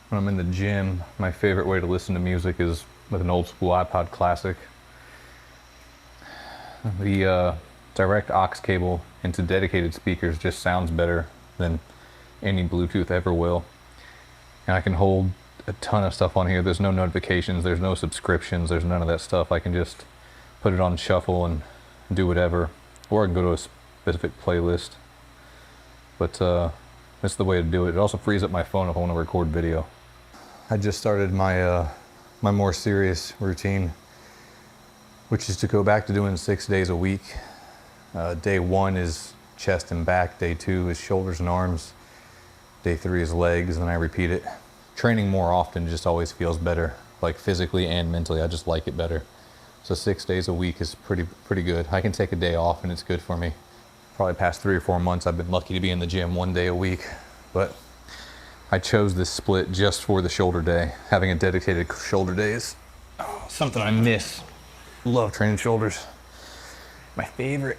When I'm in the gym, my favorite way to listen to music is with an old school iPod Classic. The direct aux cable into dedicated speakers just sounds better than any Bluetooth ever will. And I can hold a ton of stuff on here. There's no notifications, there's no subscriptions, there's none of that stuff. I can just put it on shuffle and do whatever. Or I can go to a specific playlist. But that's the way to do it. It also frees up my phone if I want to record video. I just started my my more serious routine, which is to go back to doing 6 days a week. Day 1 is chest and back, day 2 is shoulders and arms, day 3 is legs, and then I repeat it. Training more often just always feels better, like physically and mentally. I just like it better. So 6 days a week is pretty good. I can take a day off and it's good for me. Probably past 3 or 4 months I've been lucky to be in the gym 1 day a week, but I chose this split just for the shoulder day. Having a dedicated shoulder day is something I miss. Love training shoulders. My favorite.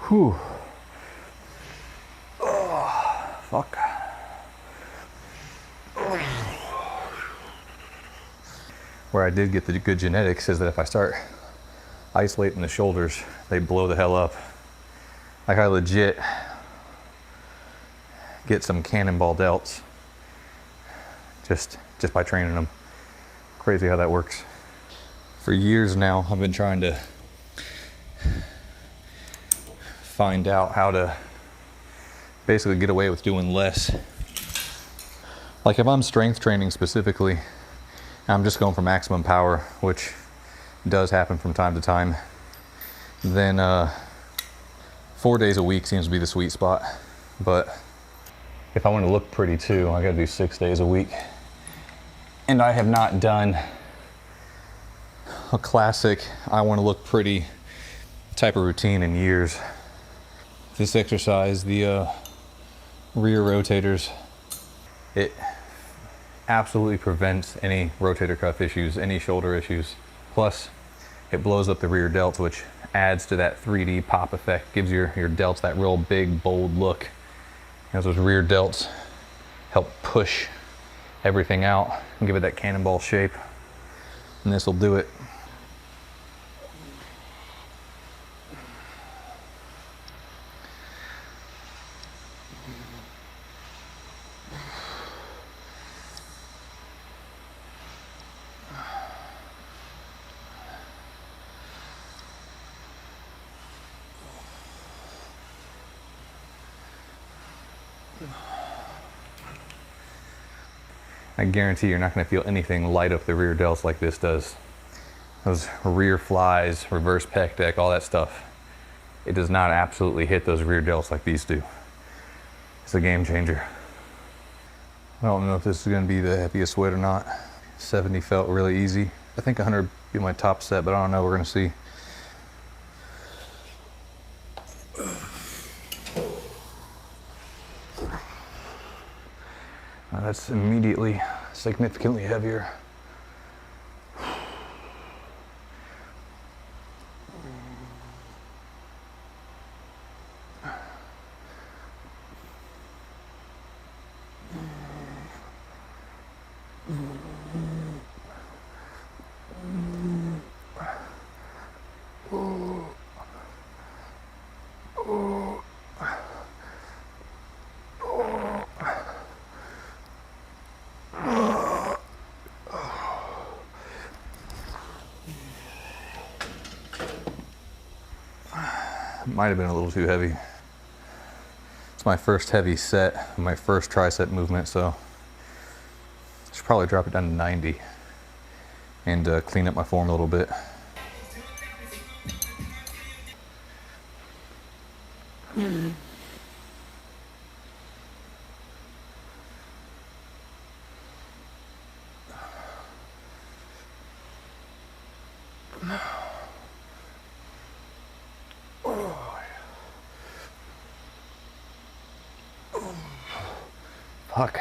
Whew. Oh, fuck. Where I did get the good genetics is that if I start isolating the shoulders, they blow the hell up. Like I legit get some cannonball delts just by training them. Crazy how that works. For years now, I've been trying to find out how to basically get away with doing less. Like if I'm strength training specifically, I'm just going for maximum power, which does happen from time to time, then 4 days a week seems to be the sweet spot. But if I want to look pretty too, I gotta do 6 days a week. And I have not done a classic, I want to look pretty type of routine in years. This exercise, the rear rotators, it absolutely prevents any rotator cuff issues, any shoulder issues. Plus, it blows up the rear delts, which adds to that 3D pop effect, gives your delts that real big, bold look. As those rear delts help push everything out and give it that cannonball shape. And this will do it. I guarantee you're not going to feel anything light up the rear delts like this does. Those rear flies, reverse pec deck, all that stuff. It does not absolutely hit those rear delts like these do. It's a game changer. I don't know if this is going to be the heaviest weight or not. 70 felt really easy. I think 100 would be my top set, but I don't know. We're going to see. That's immediately significantly heavier. Might have been a little too heavy. It's my first heavy set, my first tricep movement, so I should probably drop it down to 90 and clean up my form a little bit. Fuck.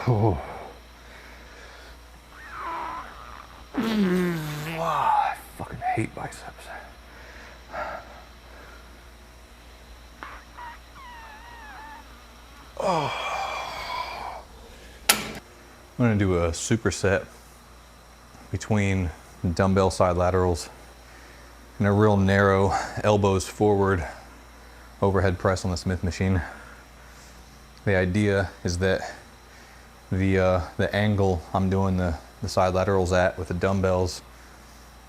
Oh. I fucking hate biceps. I'm gonna do a superset between dumbbell side laterals and a real narrow elbows forward overhead press on the Smith machine. The idea is that the angle I'm doing the side laterals at with the dumbbells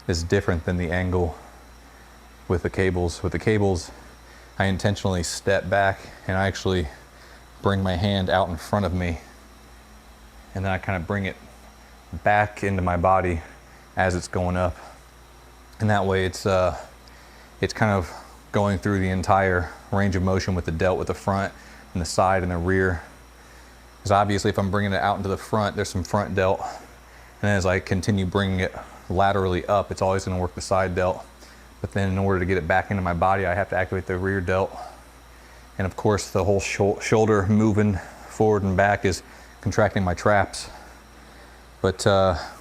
is different than the angle with the cables. With the cables, I intentionally step back and I actually bring my hand out in front of me, and then I kind of bring it back into my body as it's going up. And that way it's kind of going through the entire range of motion with the delt, with the front and the side and the rear. Because obviously if I'm bringing it out into the front, there's some front delt. And as I continue bringing it laterally up, it's always gonna work the side delt. But then in order to get it back into my body, I have to activate the rear delt. And of course, the whole shoulder moving forward and back is contracting my traps. But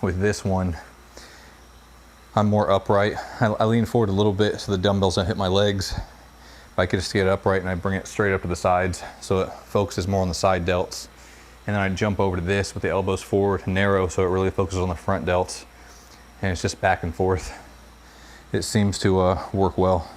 with this one, I'm more upright. I lean forward a little bit so the dumbbells don't hit my legs. I can just get it upright and I bring it straight up to the sides so it focuses more on the side delts. And then I jump over to this with the elbows forward and narrow so it really focuses on the front delts. And it's just back and forth. It seems to work well.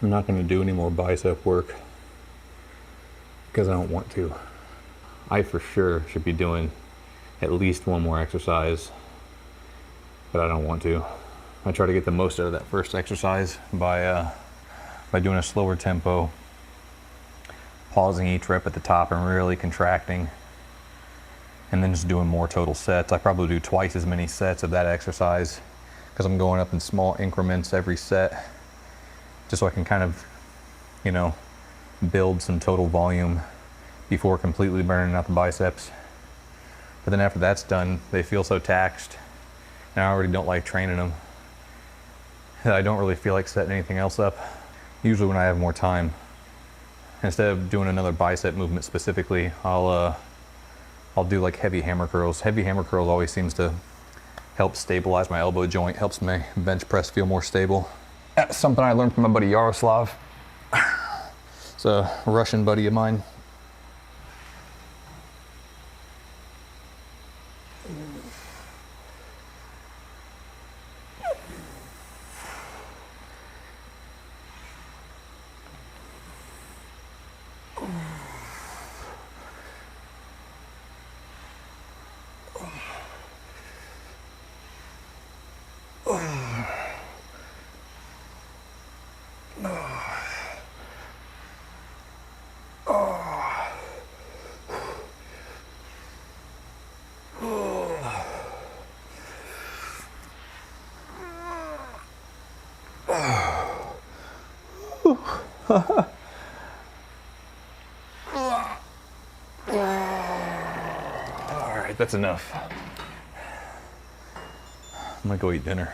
I'm not going to do any more bicep work because I don't want to. I for sure should be doing at least one more exercise, but I don't want to. I try to get the most out of that first exercise by doing a slower tempo, pausing each rep at the top and really contracting, and then just doing more total sets. I probably do twice as many sets of that exercise because I'm going up in small increments every set, just so I can kind of, you know, build some total volume before completely burning out the biceps. But then after that's done, they feel so taxed, and I already don't like training them, that I don't really feel like setting anything else up. Usually when I have more time, instead of doing another bicep movement specifically, I'll do like heavy hammer curls. Heavy hammer curls always seems to help stabilize my elbow joint, helps my bench press feel more stable. That's something I learned from my buddy Yaroslav. It's a Russian buddy of mine. All right, that's enough. I'm gonna go eat dinner.